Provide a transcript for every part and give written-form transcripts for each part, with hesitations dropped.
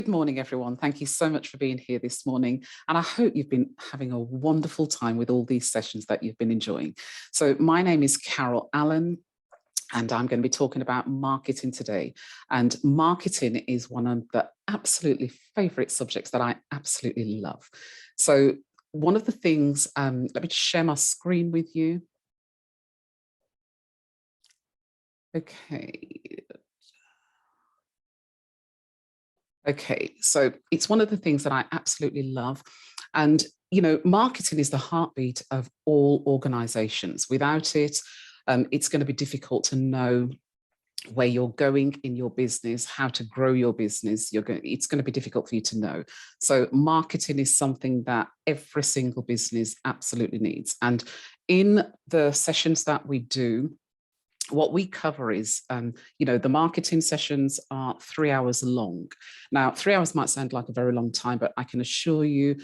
Good morning, everyone. Thank you so much for being here this morning. And I hope you've been having a wonderful time with all these sessions that you've been enjoying. So my name is Carol Allen, and I'm going to be talking about marketing today. And marketing is one of the absolutely favorite subjects that I absolutely love. So one of the things, let me just share my screen with you. Okay, so it's one of the things that I absolutely love. And, marketing is the heartbeat of all organizations. Without it, it's going to be difficult to know where you're going in your business, how to grow your business. It's going to be difficult for you to know. So marketing is something that every single business absolutely needs. And in the sessions that we do, what we cover is, the marketing sessions are 3 hours long. Now, 3 hours might sound like a very long time, but I can assure you,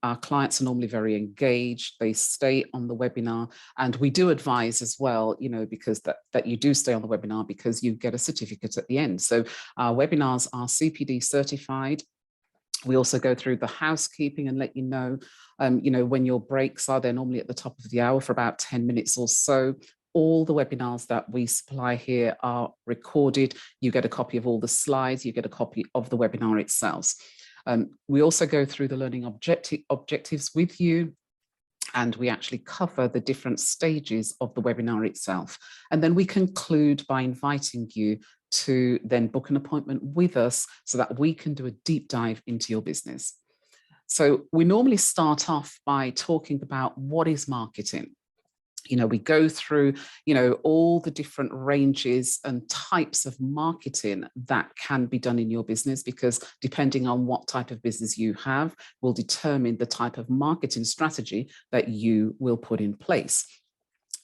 our clients are normally very engaged. They stay on the webinar, and we do advise as well, because that you do stay on the webinar because you get a certificate at the end. So our webinars are CPD certified. We also go through the housekeeping and let you know, when your breaks are. They're normally at the top of the hour for about 10 minutes or so. All the webinars that we supply here are recorded. You get a copy of all the slides, you get a copy of the webinar itself. We also go through the learning objectives with you, and we actually cover the different stages of the webinar itself. And then we conclude by inviting you to then book an appointment with us so that we can do a deep dive into your business. So we normally start off by talking about what is marketing. We go through, all the different ranges and types of marketing that can be done in your business, because depending on what type of business you have will determine the type of marketing strategy that you will put in place.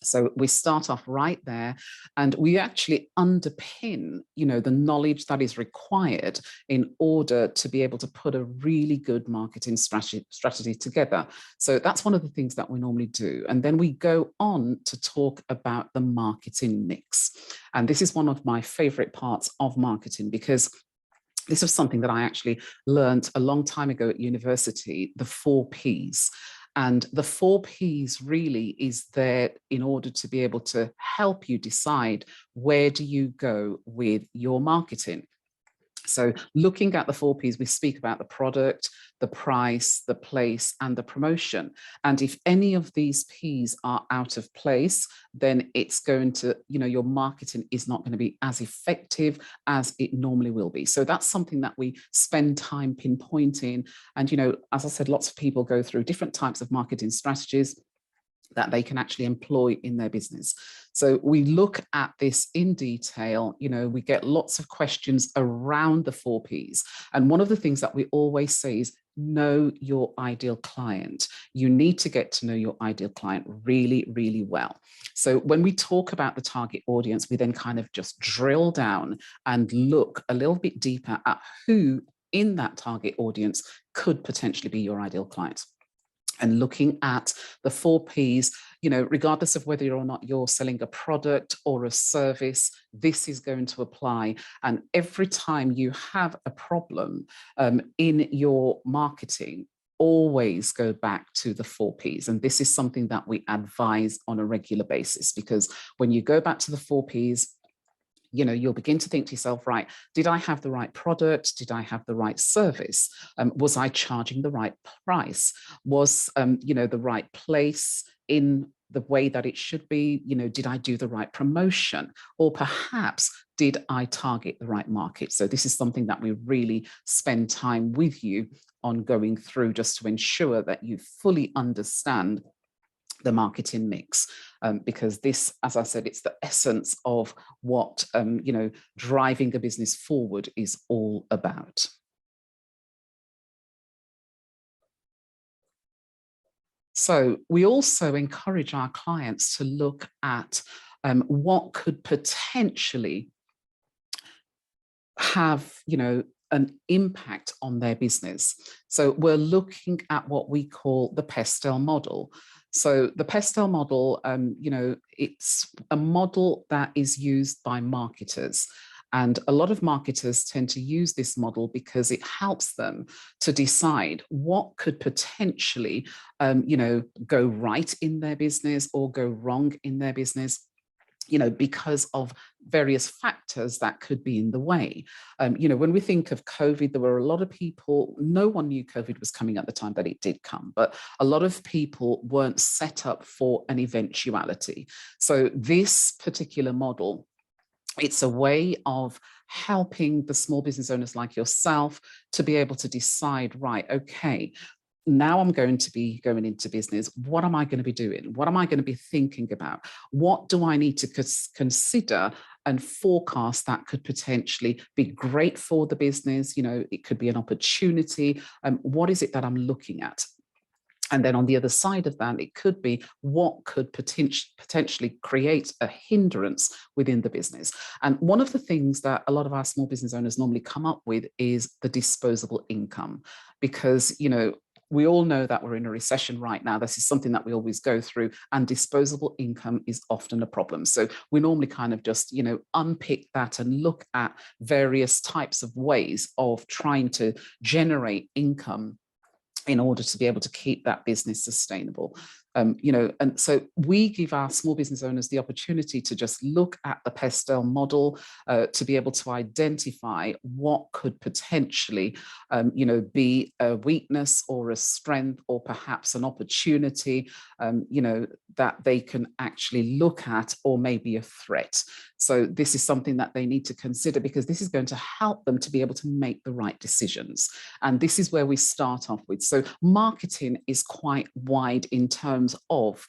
So we start off right there, and we actually underpin, the knowledge that is required in order to be able to put a really good marketing strategy together. So that's one of the things that we normally do. And then we go on to talk about the marketing mix. And this is one of my favorite parts of marketing, because this was something that I actually learned a long time ago at university, the 4 Ps. And the 4 Ps really is there in order to be able to help you decide where do you go with your marketing. So looking at the 4 Ps, we speak about the product, the price, the place, and the promotion. And if any of these Ps are out of place, then it's going to, your marketing is not going to be as effective as it normally will be. So that's something that we spend time pinpointing. And, as I said, lots of people go through different types of marketing strategies that they can actually employ in their business. So we look at this in detail. We get lots of questions around the 4 Ps. And one of the things that we always say is know your ideal client. You need to get to know your ideal client really, really well. So when we talk about the target audience, we then kind of just drill down and look a little bit deeper at who in that target audience could potentially be your ideal client. And looking at the 4 Ps, regardless of whether or not you're selling a product or a service, this is going to apply. And every time you have a problem in your marketing, always go back to the 4 Ps. And this is something that we advise on a regular basis, because when you go back to the 4 Ps, you'll begin to think to yourself, right, did I have the right product? Did I have the right service? Was I charging the right price? Was, the right place in the way that it should be? Did I do the right promotion? Or perhaps did I target the right market? So this is something that we really spend time with you on going through, just to ensure that you fully understand the marketing mix, because this, as I said, it's the essence of what driving a business forward is all about. So we also encourage our clients to look at what could potentially have, an impact on their business. So we're looking at what we call the PESTEL model. So the PESTEL model, it's a model that is used by marketers. And a lot of marketers tend to use this model because it helps them to decide what could potentially, go right in their business or go wrong in their business, because of various factors that could be in the way. When we think of COVID, there were a lot of people, no one knew COVID was coming at the time that it did come, but a lot of people weren't set up for an eventuality. So this particular model, it's a way of helping the small business owners like yourself to be able to decide, right, okay, now I'm going to be going into business. What am I going to be doing? What am I going to be thinking about? What do I need to consider and forecast that could potentially be great for the business? It could be an opportunity. What is it that I'm looking at? And then on the other side of that, it could be what could potentially create a hindrance within the business. And one of the things that a lot of our small business owners normally come up with is the disposable income, because, we all know that we're in a recession right now. This is something that we always go through, and disposable income is often a problem. So we normally kind of just, unpick that and look at various types of ways of trying to generate income in order to be able to keep that business sustainable. And so we give our small business owners the opportunity to just look at the Pestel model, to be able to identify what could potentially, be a weakness or a strength or perhaps an opportunity, that they can actually look at, or maybe a threat. So this is something that they need to consider, because this is going to help them to be able to make the right decisions. And this is where we start off with. So marketing is quite wide in terms of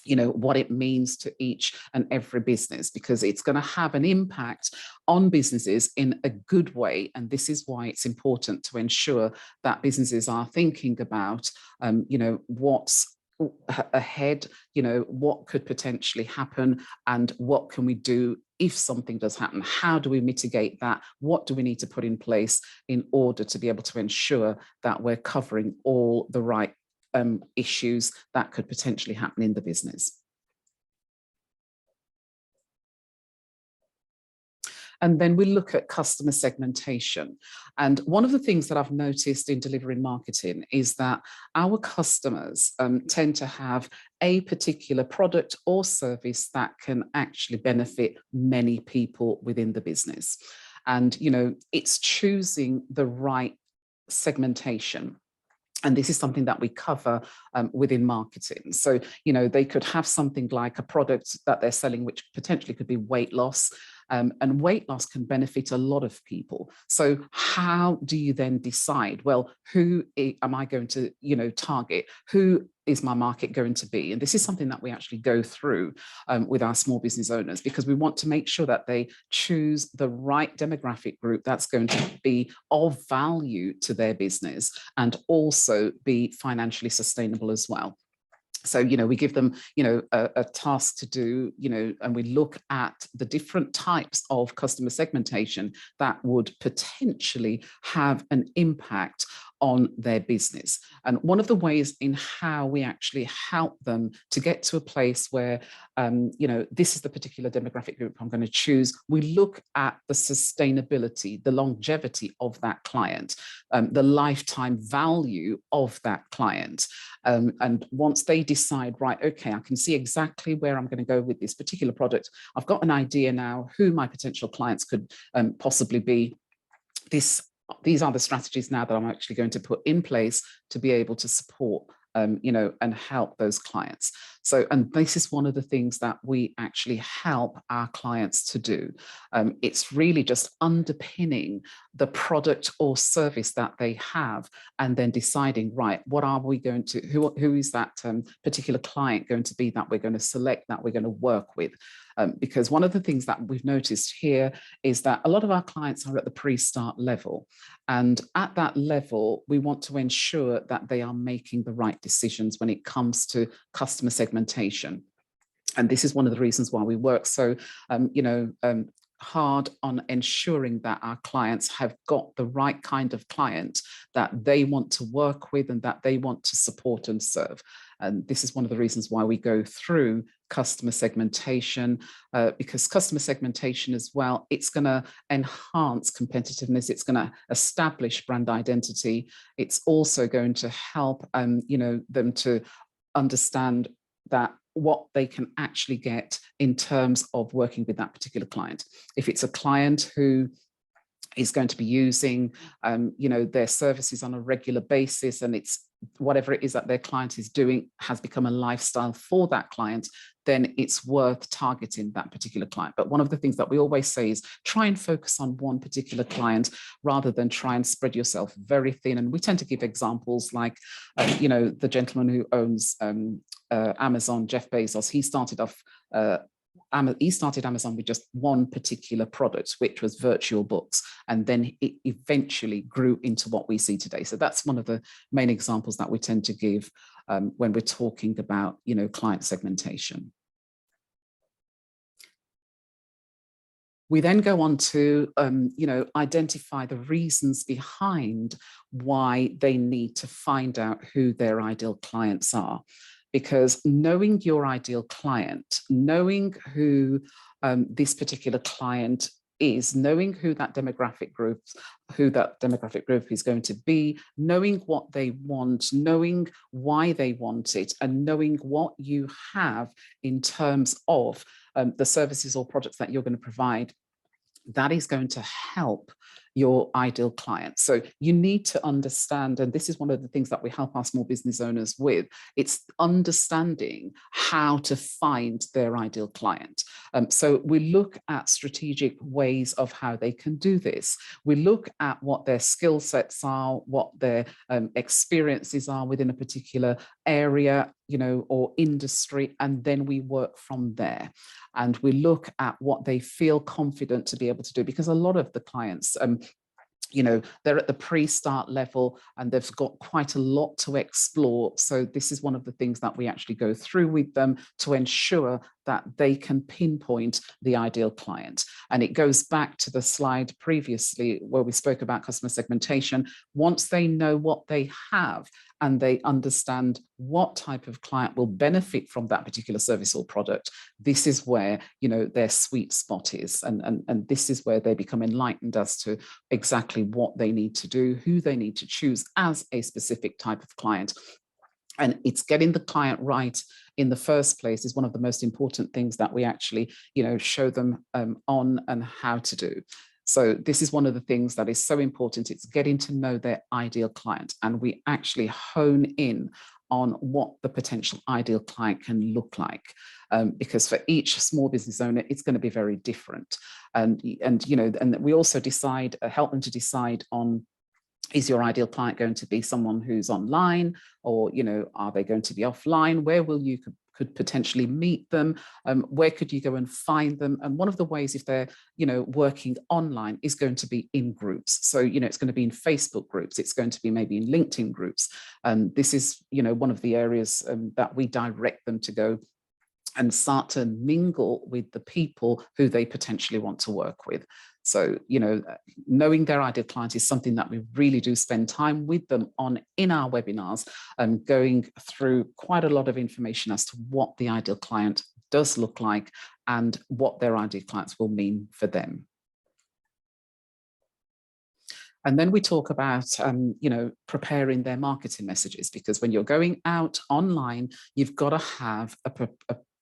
what it means to each and every business, because it's going to have an impact on businesses in a good way. And this is why it's important to ensure that businesses are thinking about, what's ahead, what could potentially happen, and what can we do if something does happen? How do we mitigate that? What do we need to put in place in order to be able to ensure that we're covering all the right issues that could potentially happen in the business? And then we look at customer segmentation. And one of the things that I've noticed in delivering marketing is that our customers tend to have a particular product or service that can actually benefit many people within the business. And, it's choosing the right segmentation. And this is something that we cover within marketing. So, they could have something like a product that they're selling, which potentially could be weight loss. And weight loss can benefit a lot of people. So how do you then decide, well, who am I going to, target? Who is my market going to be? And this is something that we actually go through with our small business owners, because we want to make sure that they choose the right demographic group that's going to be of value to their business and also be financially sustainable as well. So, we give them, a task to do, and we look at the different types of customer segmentation that would potentially have an impact on their business. And one of the ways in how we actually help them to get to a place where, this is the particular demographic group I'm going to choose, we look at the sustainability, the longevity of that client, the lifetime value of that client. And once they decide, right, okay, I can see exactly where I'm going to go with this particular product, I've got an idea now who my potential clients could possibly be. These are the strategies now that I'm actually going to put in place to be able to support, and help those clients. So, and this is one of the things that we actually help our clients to do. It's really just underpinning the product or service that they have, and then deciding, right, what are we going to, who is that particular client going to be that we're going to select, that we're going to work with? Because one of the things that we've noticed here is that a lot of our clients are at the pre-start level. And at that level, we want to ensure that they are making the right decisions when it comes to customer segmentation. And this is one of the reasons why we work so, hard on ensuring that our clients have got the right kind of client that they want to work with and that they want to support and serve. And this is one of the reasons why we go through customer segmentation, because customer segmentation as well, it's going to enhance competitiveness, it's going to establish brand identity, it's also going to help them to understand that what they can actually get in terms of working with that particular client. If it's a client who is going to be using their services on a regular basis, and it's whatever it is that their client is doing has become a lifestyle for that client, then it's worth targeting that particular client. But one of the things that we always say is try and focus on one particular client rather than try and spread yourself very thin. And we tend to give examples like, the gentleman who owns Amazon, Jeff Bezos. He started Amazon with just one particular product, which was virtual books, and then it eventually grew into what we see today. So that's one of the main examples that we tend to give when we're talking about, client segmentation. We then go on to, identify the reasons behind why they need to find out who their ideal clients are. Because knowing your ideal client, knowing who this particular client is, knowing who that demographic group is going to be, knowing what they want, knowing why they want it, and knowing what you have in terms of the services or products that you're going to provide, that is going to help your ideal client. So you need to understand, and this is one of the things that we help our small business owners with, it's understanding how to find their ideal client. So we look at strategic ways of how they can do this. We look at what their skill sets are, what their experiences are within a particular area, or industry, and then we work from there. And we look at what they feel confident to be able to do, because a lot of the clients, they're at the pre-start level and they've got quite a lot to explore. So this is one of the things that we actually go through with them to ensure that they can pinpoint the ideal client. And it goes back to the slide previously where we spoke about customer segmentation. Once they know what they have and they understand what type of client will benefit from that particular service or product, this is where their sweet spot is, and this is where they become enlightened as to exactly what they need to do, who they need to choose as a specific type of client. And it's getting the client right in the first place is one of the most important things that we actually show them on and how to do. So this is one of the things that is so important. It's getting to know their ideal client, and we actually hone in on what the potential ideal client can look like, because for each small business owner, it's going to be very different. And we also help them to decide on, is your ideal client going to be someone who's online, or are they going to be offline? Where will you could potentially meet them? Where could you go and find them? And one of the ways, if they're working online, is going to be in groups. So it's going to be in Facebook groups, it's going to be maybe in LinkedIn groups, and this is one of the areas that we direct them to go and start to mingle with the people who they potentially want to work with. So, knowing their ideal client is something that we really do spend time with them on in our webinars, and going through quite a lot of information as to what the ideal client does look like and what their ideal clients will mean for them. And then we talk about, preparing their marketing messages, because when you're going out online, you've got to have a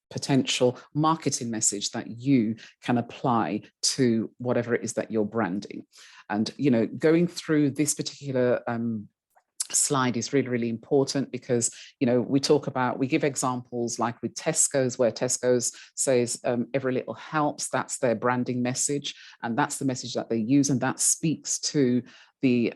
potential marketing message that you can apply to whatever it is that you're branding. And, going through this particular slide is really, really important, because we give examples like with Tesco's, where Tesco's says every little helps. That's their branding message, and that's the message that they use, and that speaks to the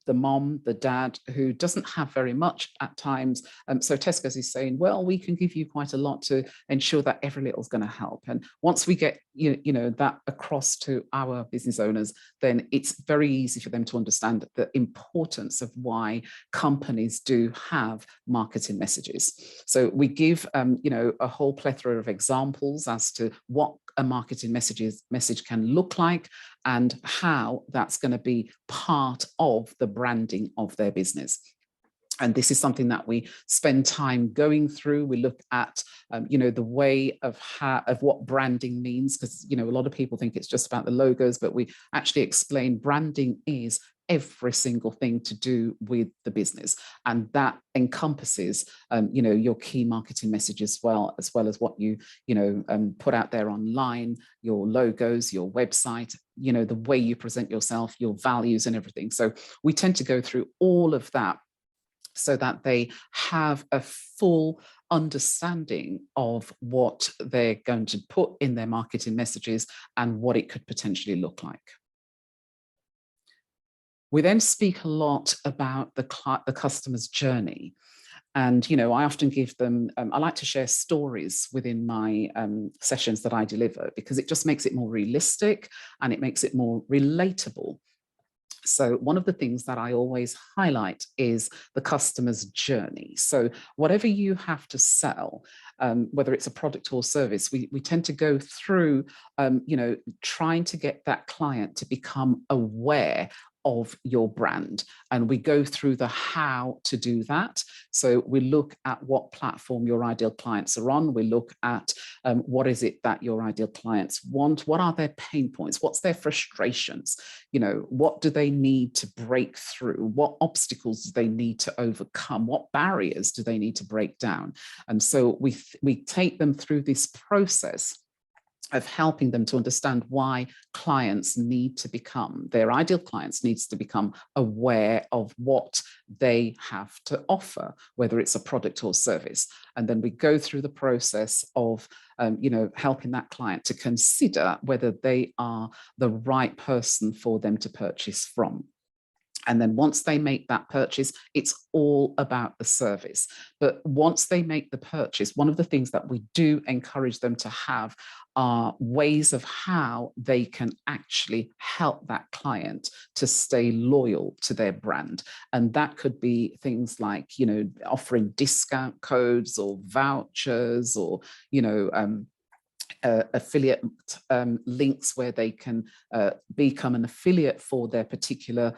mom, the dad, who doesn't have very much at times. So Tesco's is saying, well, we can give you quite a lot to ensure that every little is going to help. And once we get that across to our business owners, then it's very easy for them to understand the importance of why companies do have marketing messages. So we give a whole plethora of examples as to what a marketing message can look like, and how that's going to be part of the branding of their business. And this is something that we spend time going through. We look at, you know, the way of what branding means, because, you know, a lot of people think it's just about the logos, but we actually explain branding is every single thing to do with the business, and that encompasses, you know, your key marketing message as well as what you know, put out there online, your logos, your website, you know, the way you present yourself, your values, and everything. So we tend to go through all of that, so that they have a full understanding of what they're going to put in their marketing messages and what it could potentially look like. We then speak a lot about the customer's journey. And, you know, I often give them, I like to share stories within my sessions that I deliver, because it just makes it more realistic and it makes it more relatable. So one of the things that I always highlight is the customer's journey. So whatever you have to sell, whether it's a product or service, we tend to go through, you know, trying to get that client to become aware of your brand. And we go through the how to do that. So we look at what platform your ideal clients are on. We look at what is it that your ideal clients want? What are their pain points? What's their frustrations? You know, what do they need to break through? What obstacles do they need to overcome? What barriers do they need to break down? And so we take them through this process of helping them to understand why clients need to become, their ideal clients needs to become aware of what they have to offer, whether it's a product or service. And then we go through the process of, you know, helping that client to consider whether they are the right person for them to purchase from. And then once they make that purchase, it's all about the service. But once they make the purchase, one of the things that we do encourage them to have are ways of how they can actually help that client to stay loyal to their brand. And that could be things like, you know, offering discount codes or vouchers, or, you know, affiliate links where they can become an affiliate for their particular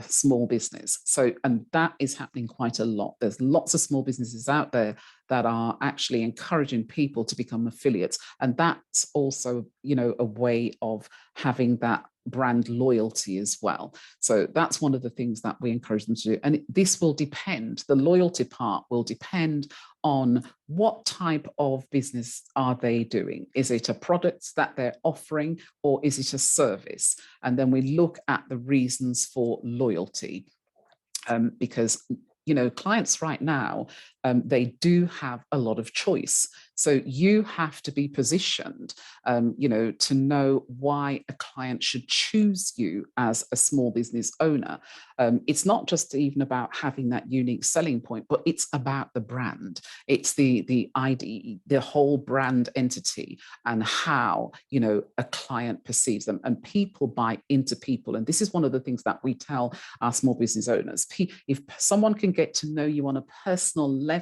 small business. So, and that is happening quite a lot. There's lots of small businesses out there that are actually encouraging people to become affiliates. And that's also, you know, a way of having that brand loyalty as well. So that's one of the things that we encourage them to do. And this will depend, the loyalty part will depend on what type of business are they doing. Is it a product that they're offering, or is it a service? And then we look at the reasons for loyalty, because, you know, clients right now, they do have a lot of choice. So you have to be positioned, you know, to know why a client should choose you as a small business owner. It's not just even about having that unique selling point, but it's about the brand. It's the ID, the whole brand entity, and how, you know, a client perceives them. And people buy into people. And this is one of the things that we tell our small business owners. If someone can get to know you on a personal level,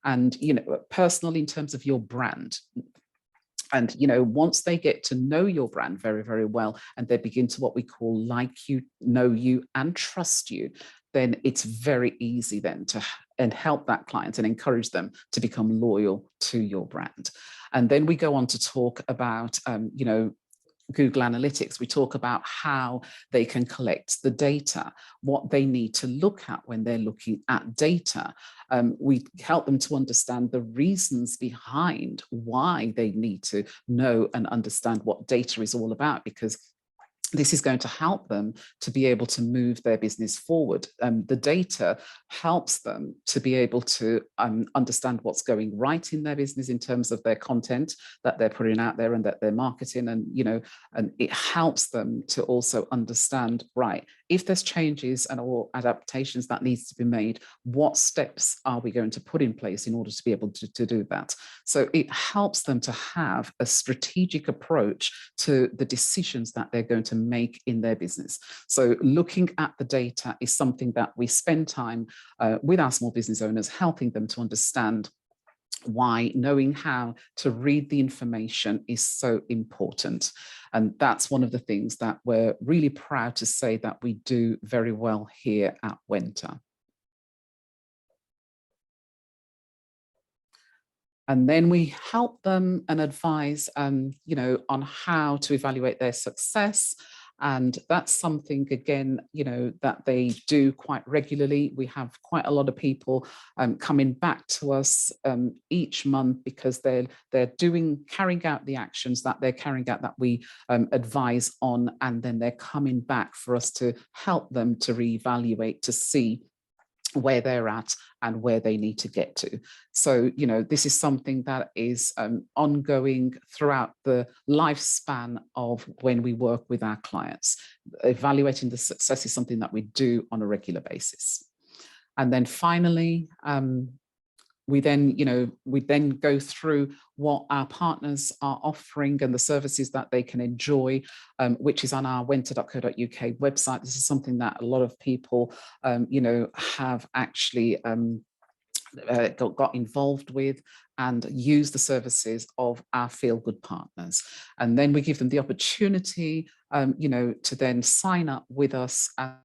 and, you know, personal in terms of your brand, and, you know, once they get to know your brand very, very well, and they begin to what we call like you, know you, and trust you, then it's very easy then to help that client and encourage them to become loyal to your brand. And then we go on to talk about, you know, Google Analytics. We talk about how they can collect the data, what they need to look at when they're looking at data. We help them to understand the reasons behind why they need to know and understand what data is all about, because this is going to help them to be able to move their business forward. The data helps them to be able to understand what's going right in their business in terms of their content that they're putting out there and that they're marketing. And, you know, and it helps them to also understand, right, if there's changes and or adaptations that needs to be made, what steps are we going to put in place in order to be able to do that? So it helps them to have a strategic approach to the decisions that they're going to make in their business. So looking at the data is something that we spend time with our small business owners, helping them to understand why knowing how to read the information is so important. And that's one of the things that we're really proud to say that we do very well here at Wenta. And then we help them and advise, you know, on how to evaluate their success. And that's something, again, you know, that they do quite regularly. We have quite a lot of people coming back to us each month because they're carrying out the actions that they're carrying out that we advise on, and then they're coming back for us to help them to reevaluate to see where they're at and where they need to get to. So, you know, this is something that is ongoing throughout the lifespan of when we work with our clients. Evaluating the success is something that we do on a regular basis. And then finally, we then go through what our partners are offering and the services that they can enjoy, which is on our wenta.co.uk website. This is something that a lot of people, you know, have actually got involved with and use the services of our Feel Good partners. And then we give them the opportunity, you know, to then sign up with us